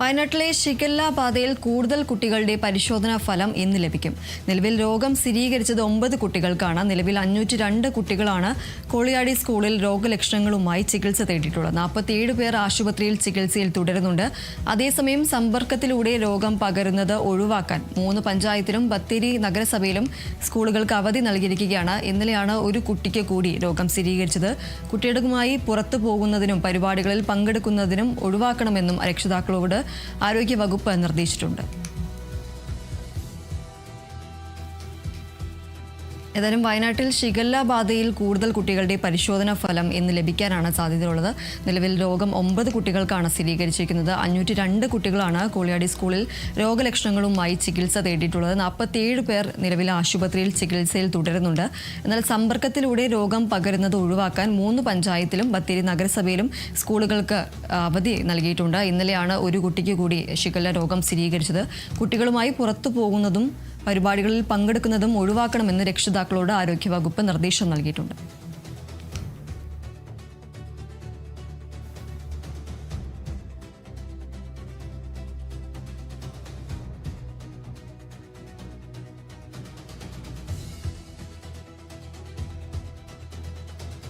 വയനാട്ടിലെ ഷിഗല്ല പാതയിൽ കൂടുതൽ കുട്ടികളുടെ പരിശോധനാ ഫലം ഇന്ന് ലഭിക്കും. നിലവിൽ രോഗം സ്ഥിരീകരിച്ചത് 9 കുട്ടികൾക്കാണ്. നിലവിൽ 502 കുട്ടികളാണ് കോളിയാടി സ്കൂളിൽ രോഗലക്ഷണങ്ങളുമായി ചികിത്സ തേടിയിട്ടുള്ളത്. 47 പേർ ആശുപത്രിയിൽ ചികിത്സയിൽ തുടരുന്നുണ്ട്. അതേസമയം സമ്പർക്കത്തിലൂടെ രോഗം പകരുന്നത് ഒഴിവാക്കാൻ 3 പഞ്ചായത്തിലും ബത്തേരി നഗരസഭയിലും സ്കൂളുകൾക്ക് അവധി നൽകിയിരിക്കുകയാണ്. ഇന്നലെയാണ് ഒരു കുട്ടിക്ക് കൂടി രോഗം സ്ഥിരീകരിച്ചത്. കുട്ടികളുമായി പുറത്തു പോകുന്നതിനും പരിപാടികളിൽ പങ്കെടുക്കുന്നതിനും ഒഴിവാക്കണമെന്നും രക്ഷിതാക്കളോട് ആരോഗ്യവകുപ്പ് നിർദ്ദേശിച്ചിട്ടുണ്ട്. ഏതായാലും വയനാട്ടിൽ ഷിഗല്ല ബാധയിൽ കൂടുതൽ കുട്ടികളുടെ പരിശോധനാ ഫലം ഇന്ന് ലഭിക്കാനാണ് സാധ്യതയുള്ളത്. നിലവിൽ രോഗം 9 കുട്ടികൾക്കാണ് സ്ഥിരീകരിച്ചിരിക്കുന്നത്. 502 കുട്ടികളാണ് കോളിയാടി സ്കൂളിൽ രോഗലക്ഷണങ്ങളുമായി ചികിത്സ തേടിയിട്ടുള്ളത്. 47 പേർ നിലവിൽ ആശുപത്രിയിൽ ചികിത്സയിൽ തുടരുന്നുണ്ട്. എന്നാൽ സമ്പർക്കത്തിലൂടെ രോഗം പകരുന്നത് ഒഴിവാക്കാൻ 3 പഞ്ചായത്തിലും ബത്തേരി നഗരസഭയിലും സ്കൂളുകൾക്ക് അവധി നൽകിയിട്ടുണ്ട്. ഇന്നലെയാണ് ഒരു കുട്ടിക്ക് കൂടി ഷിഗല്ല രോഗം സ്ഥിരീകരിച്ചത്. കുട്ടികളുമായി പുറത്തു പോകുന്നതും പരിപാടികളിൽ പങ്കെടുക്കുന്നതും ഒഴിവാക്കണമെന്ന് രക്ഷിതാക്കളോട് ആരോഗ്യവകുപ്പ് നിർദ്ദേശം നൽകിയിട്ടുണ്ട്.